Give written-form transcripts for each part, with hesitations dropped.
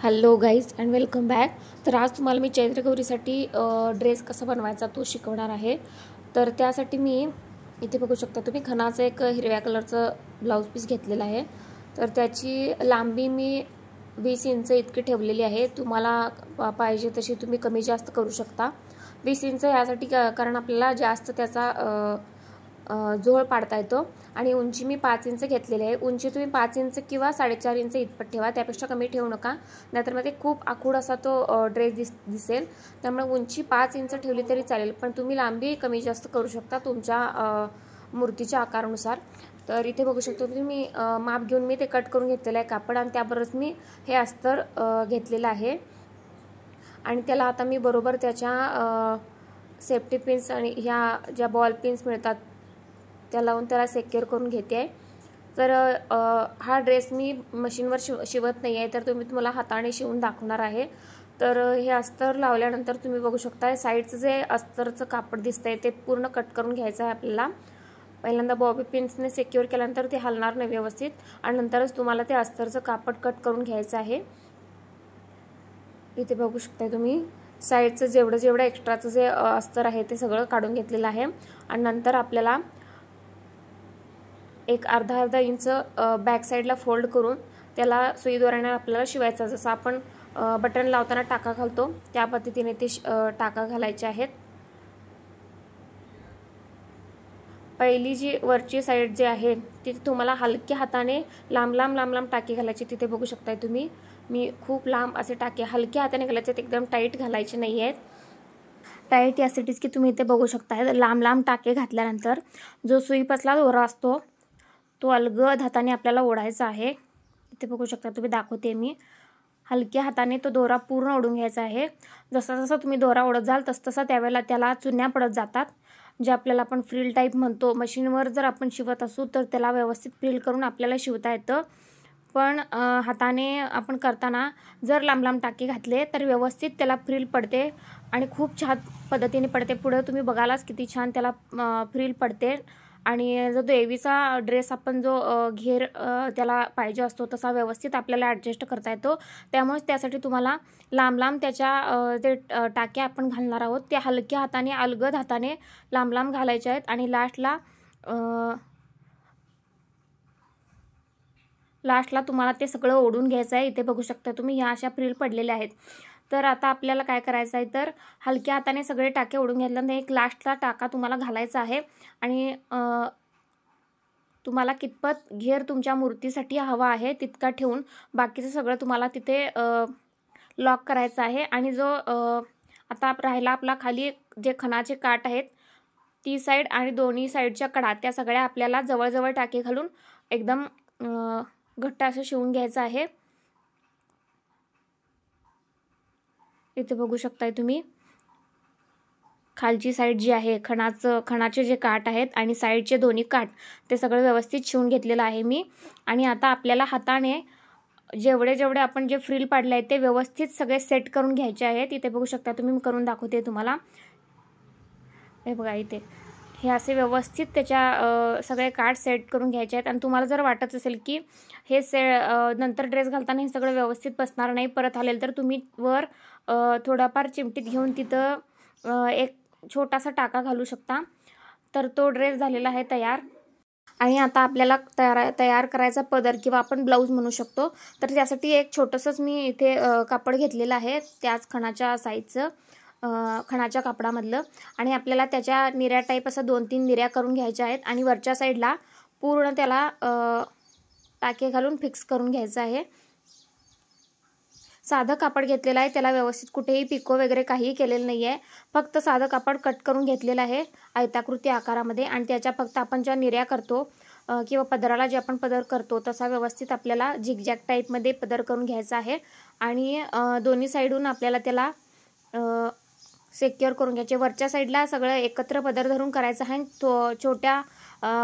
Hello guys and welcome back. तर आज तुम्हाला मी चैत्रगौरीसाठी ड्रेस कसा बनवायचा तो शिकवणार आहे. तर त्यासाठी मी इथे बघू शकता तुम्ही खणाचं एक हिरव्या कलरचं ब्लाऊज पीस घेतलेला आहे. तर त्याची लांबी मी 20 इंच इतकी ठेवलेली आहे. तुम्हाला पाहिजे तशी तुम्ही कमी जास्त करू शकता. 20 इंच यासाठी कारण आपल्याला जास्त त्याचा जोळ पाडता येतो. आणि उंची मी 5 इंच घेतलेली आहे. उंची तुम्ही 5 इंच किंवा 4.5 इंच इतपत ठेवा, त्यापेक्षा कमी ठेवू नका, नाहीतर मग ते खूप आखूड असा तो ड्रेस दिसेल. त्यामुळे उंची 5 इंच ठेवली तरी चालेल, पण तुम्ही लांबी कमी जास्त करू शकता तुमच्या मूर्तीच्या आकारानुसार. तर इथे बघू शकतो तुम्ही माप घेऊन मी ते कट करून घेतलेलं आहे कापड, आणि त्याबरोबरच मी हे अस्तर घेतलेलं आहे. आणि त्याला आता मी बरोबर त्याच्या सेफ्टी पिन्स आणि ह्या ज्या बॉल पिन्स मिळतात त्या लावून त्याला सेक्युअर करून घेते आहे. तर हा ड्रेस मी मशीनवर शिवत नाही आहे, तर तुम्हाला हाताने शिवून दाखवणार आहे. तर हे अस्तर लावल्यानंतर तुम्ही बघू शकता साईडचं जे अस्तरचं कापड दिसतंय ते पूर्ण कट करून घ्यायचं आहे आपल्याला. पहिल्यांदा बॉबी पिन्सने सेक्युअर केल्यानंतर ते हलणार नाही व्यवस्थित, आणि नंतरच तुम्हाला ते अस्तरचं कापड कट करून घ्यायचं आहे. इथे बघू शकता तुम्ही साईडचं जेवढं एक्स्ट्राचं जे अस्तर आहे ते सगळं काढून घेतलेलं आहे. आणि नंतर आपल्याला एक अर्धा इंच बॅक साईडला फोल्ड करून त्याला सुई दोऱ्याने आपल्याला शिवायचा. जसं आपण बटन लावताना टाका घालतो त्या पद्धतीने ते टाका घालायचे आहेत. पहिली जी वरची साईड जी आहे तिथे तुम्हाला हलक्या हाताने लांब लांब टाके घालायचे. तिथे बघू शकताय तुम्ही मी खूप लांब असे टाके हलक्या हाताने घालायचे, एकदम टाईट घालायचे नाही आहेत. टाईट यासाठीच की तुम्ही इथे बघू शकताय लांब टाके घातल्यानंतर जो सुईपासला दोरा असतो तो अलगद हाताने आपल्याला ओढायचा आहे. इथे बघू शकता तुम्ही दाखवते मी हलक्या हाताने तो दोरा पूर्ण ओढून घ्यायचा आहे. जसा तुम्ही दोरा ओढत जाल तसं त्यावेळेला त्याला चुन्या पडत जातात, जे आपल्याला आपण फ्रिल टाईप म्हणतो. मशीनवर जर आपण शिवत असू तर त्याला व्यवस्थित फ्रिल करून आपल्याला शिवता येतं, पण हाताने आपण करताना जर लांब टाके घातले तर व्यवस्थित त्याला फ्रिल पडते आणि खूप छान पद्धतीने पडते. पुढे तुम्ही बघालाच किती छान त्याला फ्रिल पडते. आणि जो देवीचा ड्रेस आपण जो घेर त्याला पाहिजे असतो तसा व्यवस्थित आपल्याला ॲडजस्ट करता येतो. त्यामुळे त्यासाठी तुम्हाला लांब त्याच्या जे टाके आपण घालणार आहोत ते हलक्या हाताने अलगद हाताने लांब घालायचे आहेत. आणि लास्टला तुम्हाला ते सगळं ओढून घ्यायचं आहे. इथे बघू शकता तुम्ही ह्या अशा फ्रिल पडलेल्या आहेत. तर आता आपल्याला काय करायचं आहे, तर हलक्या हाताने सगळे टाके ओढून घेतल्यानंतर एक लास्टला टाका तुम्हाला घालायचा आहे. आणि तुम्हाला कितपत घेर तुमच्या मूर्तीसाठी हवा आहे तितका ठेवून बाकीचं सगळं तुम्हाला तिथे लॉक करायचं आहे. आणि जो आता राहिला आपला खाली जे खणाचे काठ आहेत ती साईड आणि दोन्ही साईडच्या कडा त्या सगळ्या आपल्याला जवळ टाके घालून एकदम घट्ट असं शिवून घ्यायचं आहे. इथे बघू शकताय तुम्ही खालची साईड जी आहे खणाचे जे काठ आहेत आणि साईडचे दोन्ही काठ ते सगळं व्यवस्थित शिवून घेतलेलं आहे मी. आणि आता आपल्याला हाताने जेवढे आपण जे फ्रिल पाडले आहेत ते व्यवस्थित सगळे सेट करून घ्यायचे आहेत. इथे बघू शकता तुम्ही, मी करून दाखवते तुम्हाला. हे बघा इथे हे असे व्यवस्थित त्याच्या सगळे काठ सेट करून घ्यायचे आहेत. आणि तुम्हाला जर वाटत असेल की हे नंतर ड्रेस घालताना हे सगळं व्यवस्थित बसणार नाही, परत आलेल, तर तुम्ही वर थोडाफार चिमटीत घेऊन तिथं एक छोटासा टाका घालू शकता. तर तो ड्रेस झालेला आहे तयार. आणि आता आपल्याला तयार करायचा पदर किंवा आपण ब्लाऊज म्हणू शकतो. तर त्यासाठी एक छोटंसंच मी इथे कापड घेतलेलं आहे त्याच खणाच्या साईजचं, खणाच्या कापडामधलं. आणि आपल्याला त्याच्या निऱ्या टाईप असं 2-3 निऱ्या करून घ्यायच्या आहेत. आणि वरच्या साईडला पूर्ण त्याला टाके घालून फिक्स करून घ्यायचं आहे. साधं कापड घेतलेलं आहे, त्याला व्यवस्थित कुठेही पिको वगैरे काहीही केलेलं नाही आहे. फक्त साधं कापड कट करून घेतलेलं आहे आयताकृती आकारामध्ये. आणि त्याच्या फक्त आपण ज्या निऱ्या करतो किंवा पदराला जे आपण पदर करतो तसा व्यवस्थित आपल्याला झिगझॅग टाईपमध्ये पदर करून घ्यायचा आहे. आणि दोन्ही साईडून आपल्याला त्याला सेक्युअर करून घ्यायचे. वरच्या साईडला सगळं एकत्र पदर धरून करायचं आहे. तो छोट्या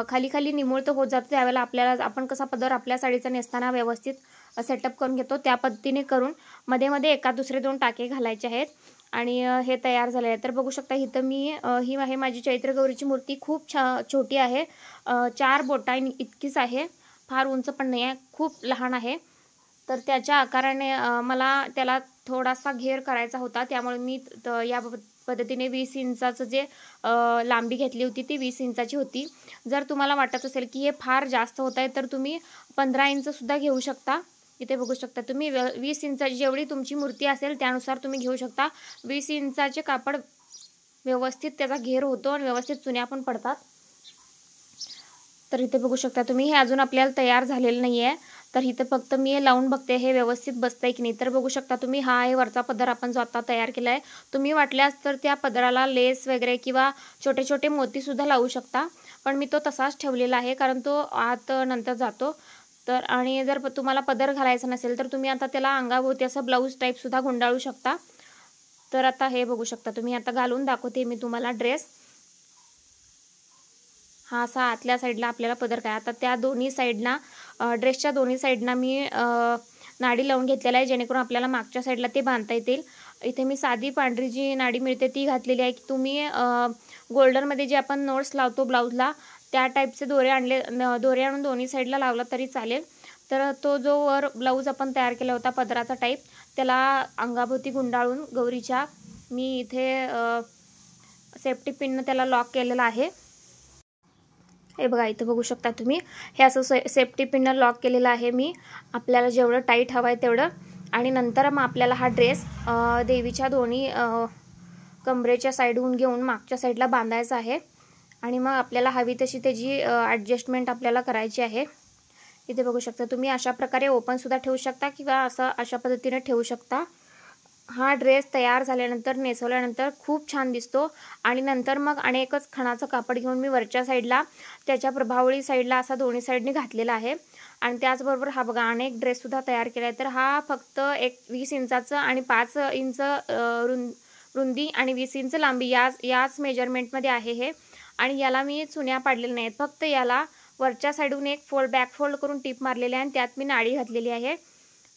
खाली निमुळतं होत जातं त्यावेळेला आपल्याला आपण कसा पदर आपल्या साडीचा नेसताना व्यवस्थित सेटअप करून घेतो त्या पद्धतीने करून मध्ये एका दुसरे 2 टाके घालायचे आहेत. आणि हे तयार झाले आहे. तर बघू शकता इथं मी ही आहे माझी चैत्रगौरीची मूर्ती. खूप छोटी आहे, 4 बोटां इतकीच आहे, फार उंच पण नाही आहे, खूप लहान आहे. तर त्याच्या आकाराने मला त्याला थोडासा घेर करायचा होता, त्यामुळे मी या पद्धतीने 20 इंचाचं जे लांबी घेतली होती ती 20 इंचाची होती. जर तुम्हाला वाटत असेल की हे फार जास्त होत आहे तर तुम्ही 15 इंचसुद्धा घेऊ शकता. इथे बघू शकता तुम्ही 20 इंचाची जेवढी तुमची मूर्ती असेल त्यानुसार तुम्ही घेऊ शकता. 20 इंचाचे कापड व्यवस्थित त्याचा घेर होतो आणि व्यवस्थित चुन्या पण पडतात. तर इथे बघू शकता तुम्ही हे अजून आपल्याला तयार झालेलं नाही आहे. तर इथे फक्त मी हे लावून बघते हे व्यवस्थित बसतंय की नाही. तर बघू शकता तुम्ही हा आहे वरचा पदर आपण जो आता तयार केला आहे. तुम्ही वाटल्यास तर त्या पदराला लेस वगैरे किंवा छोटे छोटे मोतीसुद्धा लावू शकता, पण मी तो तसाच ठेवलेला आहे कारण तो आत नंतर जातो. तर आणि जर तुम्हाला पदर घालायचा नसेल तर तुम्ही आता त्याला अंगाभोवती असं ब्लाऊज टाईपसुद्धा गुंडाळू शकता. तर आता हे बघू शकता तुम्ही, आता घालून दाखवते मी तुम्हाला ड्रेस. हा असा आतल्या साईडला आपल्याला पदर काय, आता त्या दोन्ही साईडना ड्रेसच्या दोन्ही साईडना मी नाडी लावून घेतलेला आहे जेणेकरून आपल्याला मागच्या साईडला ते बांधता येतील. इथे मी साधी पांढरी जी नाडी मिळते ती घातलेली आहे. की तुम्ही गोल्डनमध्ये जे आपण नोट्स लावतो ब्लाऊजला त्या टाईपचे दोरे आणून दोन्ही साईडला लावला तरी चालेल. तर तो जो वर ब्लाऊज आपण तयार केला होता पदराचा टाईप त्याला अंगाभोवती गुंडाळून गौरीच्या मी इथे सेफ्टी पिननं त्याला लॉक केलेला आहे. हे बघा इथं बघू शकता तुम्ही, हे असं सेफ्टी पिननं लॉक केलेलं आहे मी, आपल्याला जेवढं टाईट हवं आहे तेवढं. आणि नंतर मग आपल्याला हा ड्रेस देवीच्या दोन्ही कमरेच्या साईडहून घेऊन मागच्या साईडला बांधायचा आहे आणि मग आपल्याला हवी तशी त्याची ॲडजस्टमेंट आपल्याला करायची आहे. इथे बघू शकता तुम्ही अशा प्रकारे ओपनसुद्धा ठेवू शकता किंवा अशा पद्धतीने ठेवू शकता. हा ड्रेस तयार झाल्यानंतर नेसवल्यानंतर खूप छान दिसतो. आणि नंतर मग अनेकच खणाचं कापड घेऊन मी वरच्या साईडला त्याच्या प्रभावळी साईडला असा दोन्ही साईडने घातलेला आहे. आणि त्याचबरोबर हा बघा अनेक ड्रेससुद्धा तयार केला आहे. तर हा फक्त 20 इंचाचं आणि 5 इंच रुंदी आणि 20 इंच लांबी याच मेजरमेंटमध्ये आहे हे. आणि याला मी चुन्या पाडलेल्या नाहीत, फक्त याला वरच्या साईडून एक बॅक फोल्ड करून टिप मारलेली आहे आणि त्यात मी नाडी घातलेली आहे.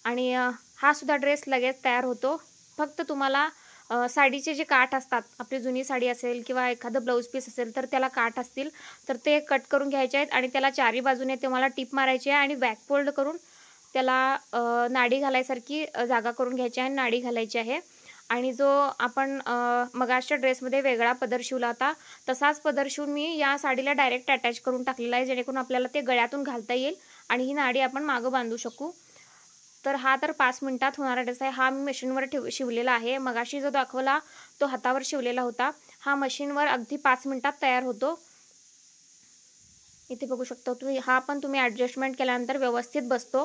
आणि हा सुद्धा ड्रेस लगेच तयार होतो. फक्त तुम्हाला साडीचे जे काठ असतात, आपली जुनी साडी असेल किंवा एखादं ब्लाऊज पीस असेल तर त्याला काठ असतील तर ते कट करून घ्यायचे आहेत आणि त्याला चारी बाजूने तुम्हाला टिप मारायची आहे आणि बॅक फोल्ड करून त्याला नाडी घालायसारखी जागा करून घ्यायची आहे आणि नाडी घालायची आहे. आणि जो आपण मगाच्या ड्रेसमध्ये वेगळा पदर शिवला होता तसाच पदर शिवून मी या साडीला डायरेक्ट अटॅच करून टाकलेला आहे जेणेकरून आपल्याला ते गळ्यातून घालता येईल आणि ही नाडी आपण मागं बांधू शकू. तर हा तर 5 मिनिटात होणारा ड्रेस आहे. हा मी मशीनवर शिवलेला आहे. मगाशी जो दाखवला तो हातावर शिवलेला होता. हा मशीनवर अगदी 5 मिनिटात तयार होतो. इथे बघू शकता तुम्ही, हा पण तुम्ही ॲडजस्टमेंट केल्यानंतर व्यवस्थित बसतो.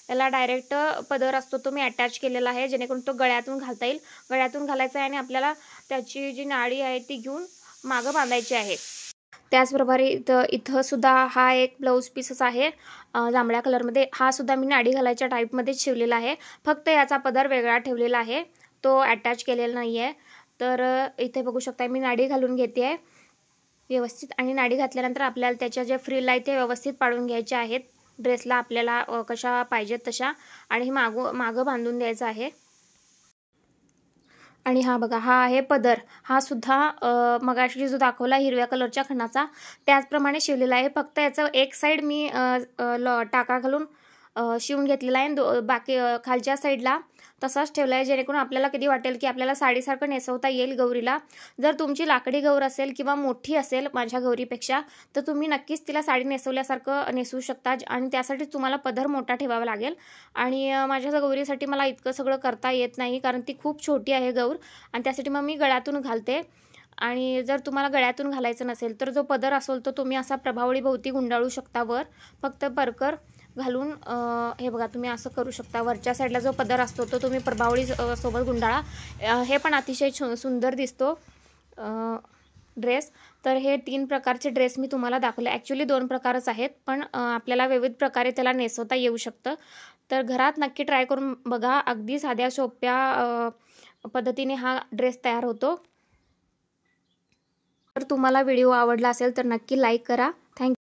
याला डायरेक्ट पदर असतो तो मी अटॅच केलेला आहे जेणेकरून तो गळ्यातून घालता येईल. गळ्यातून घालायचा आहे आणि आपल्याला त्याची जी नाडी आहे ती घेऊन मागं बांधायची आहे. त्याचप्रकारे इथं सुद्धा हा एक ब्लाऊज पीसच आहे जांभळ्या कलरमध्ये. हा सुद्धा मी नाडी घालायच्या टाईपमध्येच शिवलेला आहे, फक्त याचा पदर वेगळा ठेवलेला आहे, तो अटॅच केलेला नाही आहे. तर इथे बघू शकता मी नाडी घालून घेते आहे व्यवस्थित. आणि नाडी घातल्यानंतर आपल्याला त्याच्या ज्या फ्रिल आहे ते व्यवस्थित पाडून घ्यायचे आहेत ड्रेसला आपल्याला कशा पाहिजेत तशा. आणि मागं बांधून द्यायचं आहे. आणि हा बघा हा आहे पदर. हा सुद्धा मगाशी जो दाखवला हिरव्या कलरच्या खणाचा त्याचप्रमाणे शिवलेला आहे, फक्त याचं एक साईड मी टाका घालून शिवून घेतलेला आहे. बाकी खालच्या साईडला तसाच ठेवला आहे जेणेकरून आपल्याला कधी वाटेल की आपल्याला साडीसारखं नेसवता येईल गौरीला. जर तुमची लाकडी गौर असेल किंवा मोठी असेल माझ्या गौरीपेक्षा तर तुम्ही नक्कीच तिला साडी नेसवल्यासारखं नेसवू शकता. आणि त्यासाठी तुम्हाला पदर मोठा ठेवावा लागेल. आणि माझ्या गौरीसाठी मला इतकं सगळं करता येत नाही कारण ती खूप छोटी आहे गौर आणि त्यासाठी मग मी गळ्यातून घालते. आणि जर तुम्हाला गळ्यातून घालायचं नसेल तर जो पदर असेल तो तुम्ही असा प्रभावळी भोवती गुंडाळू शकता वर, फक्त परकर घालून. हे बघा तुम्ही असं करू शकता. वरच्या साईडला जो पदर असतो तो तुम्ही प्रभावळी सोबत गुंडाळा. हे पण अतिशय सुंदर दिसतो ड्रेस. तर हे 3 प्रकारचे ड्रेस मी तुम्हाला दाखवले. ॲक्च्युली 2 प्रकारच आहेत पण आपल्याला विविध प्रकारे त्याला नेसवता येऊ शकतं. तर घरात नक्की ट्राय करून बघा. अगदी साध्या सोप्या पद्धतीने हा ड्रेस तयार होतो. तर तुम्हाला व्हिडिओ आवडला असेल तर नक्की लाईक करा. थँक्यू.